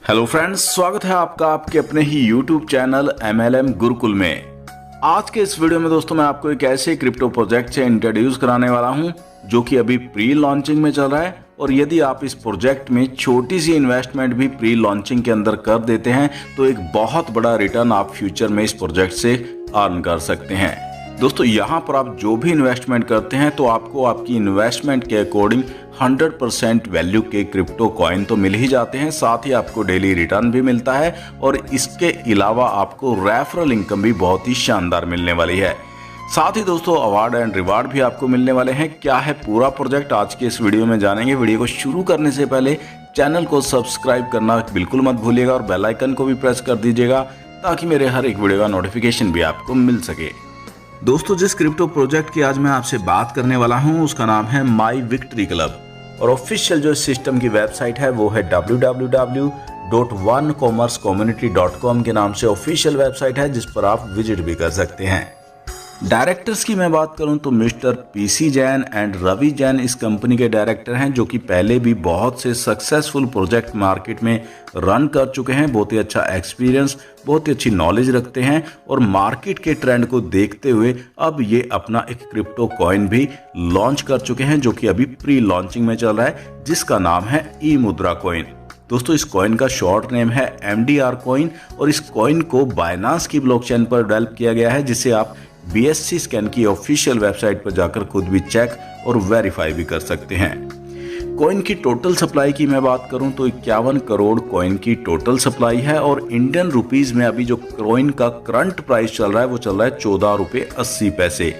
Hello friends, स्वागत है आपका आपके अपने ही यूट्यूब चैनल MLM गुरुकुल में। आज के इस वीडियो में दोस्तों मैं आपको एक ऐसे क्रिप्टो प्रोजेक्ट से इंट्रोड्यूस कराने वाला हूं जो कि अभी प्री लॉन्चिंग में चल रहा है। और यदि आप इस प्रोजेक्ट में छोटी सी इन्वेस्टमेंट भी प्री लॉन्चिंग के अंदर कर देते हैं तो एक बहुत बड़ा रिटर्न आप फ्यूचर में इस प्रोजेक्ट से अर्न कर सकते हैं। दोस्तों यहाँ पर आप जो भी इन्वेस्टमेंट करते हैं तो आपको आपकी इन्वेस्टमेंट के अकॉर्डिंग 100% वैल्यू के क्रिप्टो कॉइन तो मिल ही जाते हैं, साथ ही आपको डेली रिटर्न भी मिलता है और इसके अलावा आपको रेफरल इनकम भी बहुत ही शानदार मिलने वाली है। साथ ही दोस्तों अवार्ड एंड रिवार्ड भी आपको मिलने वाले हैं। क्या है पूरा प्रोजेक्ट आज के इस वीडियो में जानेंगे। वीडियो को शुरू करने से पहले चैनल को सब्सक्राइब करना बिल्कुल मत भूलिएगा और बेल आइकन को भी प्रेस कर दीजिएगा ताकि मेरे हर एक वीडियो का नोटिफिकेशन भी आपको मिल सके। दोस्तों जिस क्रिप्टो प्रोजेक्ट की आज मैं आपसे बात करने वाला हूं उसका नाम है माई विक्ट्री क्लब और ऑफिशियल जो सिस्टम की वेबसाइट है वो है www.onecommercecommunity.com के नाम से ऑफिशियल वेबसाइट है जिस पर आप विजिट भी कर सकते हैं। डायरेक्टर्स की मैं बात करूं तो mister PC Jain and Ravi Jain इस कंपनी के डायरेक्टर हैं जो कि पहले भी बहुत से सक्सेसफुल प्रोजेक्ट मार्केट में रन कर चुके हैं। बहुत ही अच्छा एक्सपीरियंस, बहुत ही अच्छी नॉलेज रखते हैं और मार्केट के ट्रेंड को देखते हुए अब ये अपना एक क्रिप्टो कॉइन भी लॉन्च कर चुके हैं जो कि अभी प्री लॉन्चिंग में चल रहा है जिसका नाम है ई मुद्रा कॉइन। दोस्तों इस कॉइन का शॉर्ट नेम है MDR कॉइन और इस कॉइन को बाइनांस की ब्लॉकचेन पर डेवलप किया गया है जिसे आप BSC स्कैन की ऑफिशियल वेबसाइट पर जाकर खुद भी चेक और वेरीफाई भी कर सकते हैं। कॉइन की टोटल सप्लाई की मैं बात करूं तो 51 करोड़ कॉइन की टोटल सप्लाई है और इंडियन रुपीस में अभी जो कॉइन का करंट प्राइस चल रहा है वो चल रहा है 14 रुपये 80 पैसे।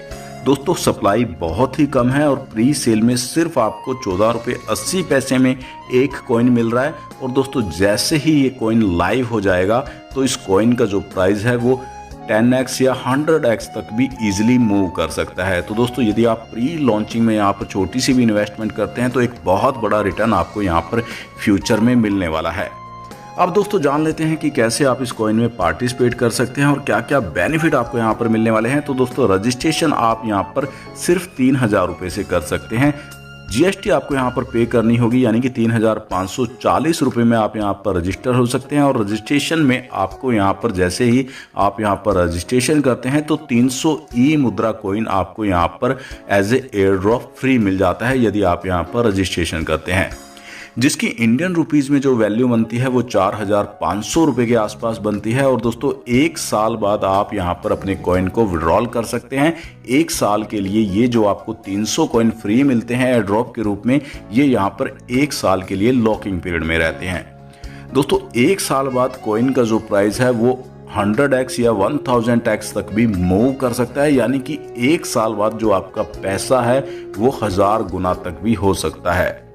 दोस्तों सप्लाई बहुत ही कम है और प्री सेल में सिर्फ आपको 14 रुपये 80 पैसे में एक कॉइन मिल रहा है। और दोस्तों जैसे ही ये कॉइन लाइव हो जाएगा तो इस कॉइन का जो प्राइस है वो 10x या 100x तक भी इजीली मूव कर सकता है। तो दोस्तों यदि आप प्री लॉन्चिंग में यहाँ पर छोटी सी भी इन्वेस्टमेंट करते हैं तो एक बहुत बड़ा रिटर्न आपको यहाँ पर फ्यूचर में मिलने वाला है। अब दोस्तों जान लेते हैं कि कैसे आप इस कॉइन में पार्टिसिपेट कर सकते हैं और क्या क्या बेनिफिट आपको यहाँ पर मिलने वाले हैं। तो दोस्तों रजिस्ट्रेशन आप यहाँ पर सिर्फ 3000 रुपये से कर सकते हैं। GST आपको यहाँ पर पे करनी होगी यानी कि 3540 रुपये में आप यहाँ पर रजिस्टर हो सकते हैं। और रजिस्ट्रेशन में आपको यहाँ पर जैसे ही आप यहाँ पर रजिस्ट्रेशन करते हैं तो 300 ई मुद्रा कॉइन आपको यहाँ पर as a airdrop free मिल जाता है यदि आप यहाँ पर रजिस्ट्रेशन करते हैं, जिसकी इंडियन रुपीस में जो वैल्यू बनती है वो 4500 रुपये के आसपास बनती है। और दोस्तों एक साल बाद आप यहाँ पर अपने कॉइन को विड्रॉल कर सकते हैं। एक साल के लिए ये जो आपको 300 कॉइन फ्री मिलते हैं एयर ड्रॉप के रूप में, ये यहाँ पर एक साल के लिए लॉकिंग पीरियड में रहते हैं। दोस्तों एक साल बाद कॉइन का जो प्राइस है वो 100x या 1000x तक भी मूव कर सकता है यानी कि एक साल बाद जो आपका पैसा है वो 1000 गुना तक भी हो सकता है।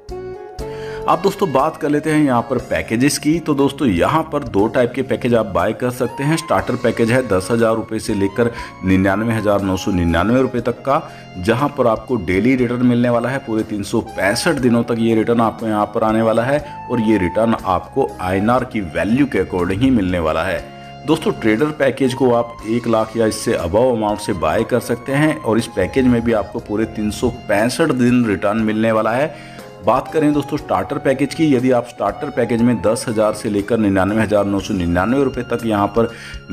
अब दोस्तों बात कर लेते हैं यहाँ पर पैकेजेस की। तो दोस्तों यहाँ पर दो टाइप के पैकेज आप बाय कर सकते हैं। स्टार्टर पैकेज है 10,000 रुपये से लेकर 99,999 रुपये तक का, जहाँ पर आपको डेली रिटर्न मिलने वाला है। पूरे 365 दिनों तक ये रिटर्न आपको यहाँ पर आने वाला है और ये रिटर्न आपको INR की वैल्यू के अकॉर्डिंग ही मिलने वाला है। दोस्तों ट्रेडर पैकेज को आप 1 लाख या इससे अबव अमाउंट से बाय कर सकते हैं और इस पैकेज में भी आपको पूरे 365 दिन रिटर्न मिलने वाला है। बात करें दोस्तों स्टार्टर पैकेज की, यदि आप स्टार्टर पैकेज में 10,000 से लेकर 99,999 रुपये तक यहाँ पर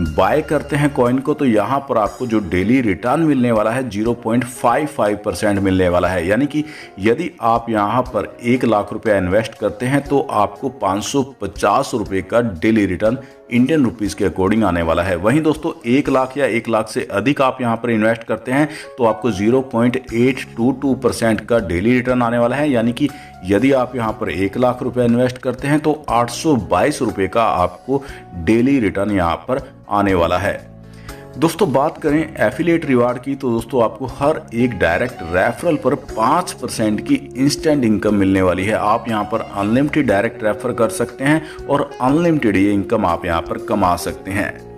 बाय करते हैं कॉइन को तो यहाँ पर आपको जो डेली रिटर्न मिलने वाला है 0.55% मिलने वाला है। यानी कि यदि आप यहाँ पर 1 लाख रुपया इन्वेस्ट करते हैं तो आपको 550 रुपये का डेली रिटर्न इंडियन रुपीस के अकॉर्डिंग आने वाला है। वहीं दोस्तों 1 लाख या 1 लाख से अधिक आप यहाँ पर इन्वेस्ट करते हैं तो आपको 0.822% का डेली रिटर्न आने वाला है। यानी कि यदि आप यहाँ पर 1 लाख रुपया इन्वेस्ट करते हैं तो 822 रुपये का आपको डेली रिटर्न यहाँ पर आने वाला है। दोस्तों बात करें एफिलिएट रिवार्ड की तो दोस्तों आपको हर एक डायरेक्ट रेफरल पर 5% की इंस्टेंट इनकम मिलने वाली है। आप यहां पर अनलिमिटेड डायरेक्ट रेफर कर सकते हैं और अनलिमिटेड ये इनकम आप यहां पर कमा सकते हैं।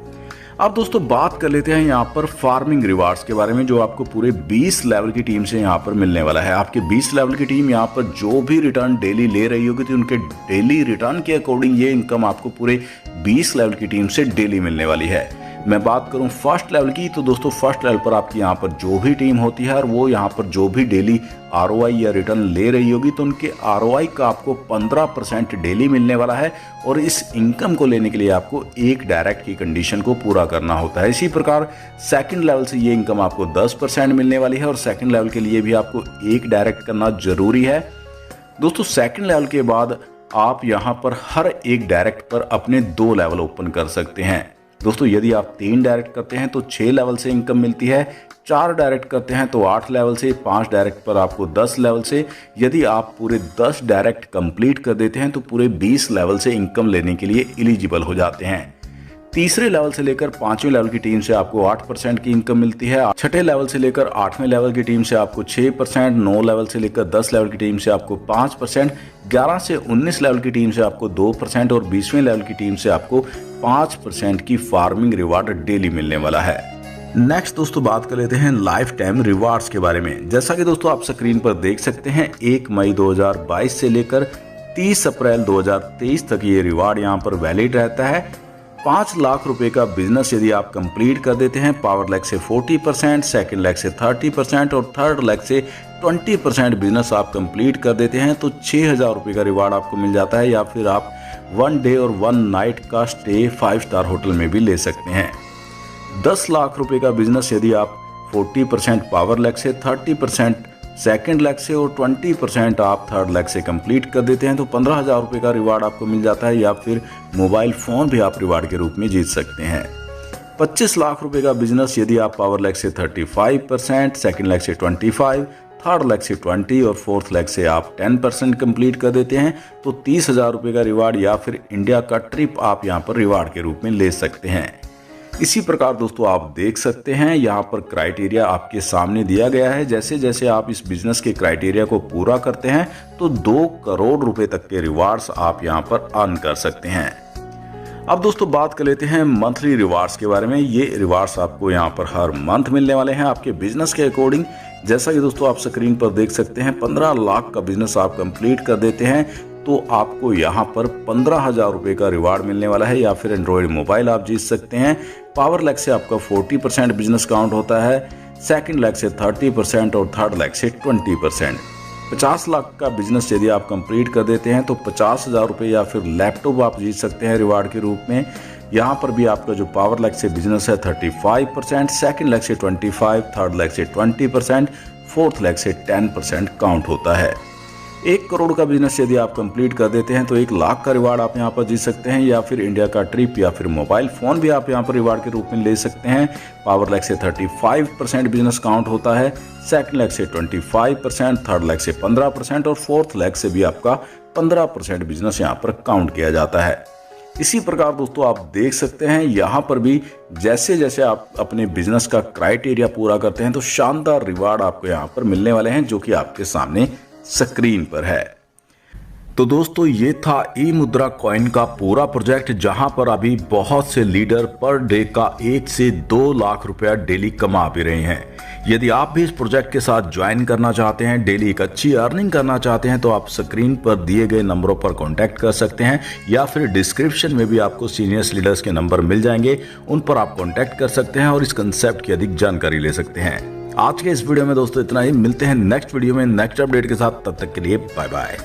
अब दोस्तों बात कर लेते हैं यहाँ पर फार्मिंग रिवार्ड्स के बारे में जो आपको पूरे 20 लेवल की टीम से यहाँ पर मिलने वाला है। आपके 20 लेवल की टीम यहाँ पर जो भी रिटर्न डेली ले रही होगी तो उनके डेली रिटर्न के अकॉर्डिंग ये इनकम आपको पूरे 20 लेवल की टीम से डेली मिलने वाली है। मैं बात करूं फर्स्ट लेवल की, तो दोस्तों फर्स्ट लेवल पर आपकी यहाँ पर जो भी टीम होती है और वो यहाँ पर जो भी डेली ROI या रिटर्न ले रही होगी, तो उनके ROI का आपको 15% डेली मिलने वाला है। और इस इनकम को लेने के लिए आपको एक डायरेक्ट की कंडीशन को पूरा करना होता है। इसी प्रकार सेकंड लेवल से ये इनकम आपको 10% मिलने वाली है और सेकंड लेवल के लिए भी आपको एक डायरेक्ट करना जरूरी है। दोस्तों सेकंड लेवल के बाद आप यहाँ पर हर एक डायरेक्ट पर अपने 2 लेवल ओपन कर सकते हैं। दोस्तों यदि आप 3 डायरेक्ट करते हैं तो 6 लेवल से इनकम मिलती है, 4 डायरेक्ट करते हैं तो 8 लेवल से, 5 डायरेक्ट पर आपको 10 लेवल से, यदि आप पूरे 10 डायरेक्ट कंप्लीट कर देते हैं तो पूरे 20 लेवल से इनकम लेने के लिए एलिजिबल हो जाते हैं। तीसरे लेवल से लेकर 5वें लेवल की टीम से आपको 8% की इनकम मिलती है। छठे लेवल से लेकर 8वें लेवल की टीम से आपको 6%, 9 लेवल से लेकर 10 लेवल की टीम से आपको 5%, 11 से 19 लेवल की टीम से आपको 2% और 20वें लेवल की टीम से आपको 5% की फार्मिंग रिवार्ड डेली मिलने वाला है। नेक्स्ट दोस्तों बात कर लेते हैं लाइफ टाइम रिवार्ड्स के बारे में। जैसा कि दोस्तों आप स्क्रीन पर देख सकते हैं, 1 मई 2022 से लेकर 30 अप्रैल 2023 तक ये रिवार्ड यहाँ पर वैलिड रहता है। 5 लाख रुपए का बिजनेस यदि आप कंप्लीट कर देते हैं, पावर लेग से 40%, सेकंड लेग से 30% और थर्ड लेग से 20% बिजनेस आप कंप्लीट कर देते हैं तो 6000 रुपये का रिवार्ड आपको मिल जाता है। या फिर आप 1 डे और 1 नाइट का स्टे 5 स्टार होटल में भी ले सकते हैं। 10 लाख रुपए का बिजनेस यदि आप 40% पावर लेग से, 30% सेकंड लेग से और 20% आप थर्ड लेग से कंप्लीट कर देते हैं तो 15,000 रुपये का रिवार्ड आपको मिल जाता है। या फिर मोबाइल फ़ोन भी आप रिवार्ड के रूप में जीत सकते हैं। 25 लाख रुपए का बिजनेस यदि आप पावर लेग से 35%, सेकंड लेग से 25%, थर्ड लेग से 20% और फोर्थ लेग से आप 10% कंप्लीट कर देते हैं तो 30,000 रुपये का रिवार्ड या फिर इंडिया का ट्रिप आप यहाँ पर रिवार्ड के रूप में ले सकते हैं। इसी प्रकार दोस्तों आप देख सकते हैं यहाँ पर क्राइटेरिया आपके सामने दिया गया है। जैसे जैसे आप इस बिजनेस के क्राइटेरिया को पूरा करते हैं तो 2 करोड़ रुपए तक के रिवार्ड्स आप यहाँ पर अर्न कर सकते हैं। अब दोस्तों बात कर लेते हैं मंथली रिवार्ड्स के बारे में। ये रिवार्ड्स आपको यहाँ पर हर मंथ मिलने वाले हैं आपके बिजनेस के अकॉर्डिंग। जैसा कि दोस्तों आप स्क्रीन पर देख सकते हैं, 15 लाख का बिजनेस आप कंप्लीट कर देते हैं तो आपको यहाँ पर 15,000 रुपये का रिवार्ड मिलने वाला है। या फिर एंड्रॉयड मोबाइल आप जीत सकते हैं। पावर लेग से आपका 40% बिजनेस काउंट होता है, सेकंड लेग से 30% और थर्ड लेग से 20%। 50 लाख का बिजनेस यदि आप कंप्लीट कर देते हैं तो 50,000 रुपये या फिर लैपटॉप आप जीत सकते हैं रिवार्ड के रूप में। यहाँ पर भी आपका जो पावर लेग से बिजनेस है 35%, सेकंड लेग से 25%, थर्ड लेग से 20%, फोर्थ लेग से 10% काउंट होता है। 1 करोड़ का बिजनेस यदि आप कंप्लीट कर देते हैं तो 1 लाख का रिवार्ड आप यहाँ पर जीत सकते हैं। या फिर इंडिया का ट्रिप या फिर मोबाइल फ़ोन भी आप यहाँ पर रिवार्ड के रूप में ले सकते हैं। पावर लेग से 35% बिजनेस काउंट होता है, सेकंड लेग से 25%, थर्ड लेग से 15% और फोर्थ लेग से भी आपका 15% बिजनेस यहाँ पर काउंट किया जाता है। इसी प्रकार दोस्तों आप देख सकते हैं यहाँ पर भी जैसे जैसे आप अपने बिजनेस का क्राइटेरिया पूरा करते हैं तो शानदार रिवार्ड आपको यहाँ पर मिलने वाले हैं जो कि आपके सामने स्क्रीन पर है। तो दोस्तों ये था ई मुद्रा कॉइन का पूरा प्रोजेक्ट, जहां पर अभी बहुत से लीडर पर डे का 1 से 2 लाख रुपया डेली कमा भी रहे हैं। यदि आप भी इस प्रोजेक्ट के साथ ज्वाइन करना चाहते हैं, डेली एक अच्छी अर्निंग करना चाहते हैं, तो आप स्क्रीन पर दिए गए नंबरों पर कांटेक्ट कर सकते हैं या फिर डिस्क्रिप्शन में भी आपको सीनियर लीडर्स के नंबर मिल जाएंगे, उन पर आप कांटेक्ट कर सकते हैं और इस कंसेप्ट की अधिक जानकारी ले सकते हैं। आज के इस वीडियो में दोस्तों इतना ही। मिलते हैं नेक्स्ट वीडियो में नेक्स्ट अपडेट के साथ, तब तक के लिए बाय बाय।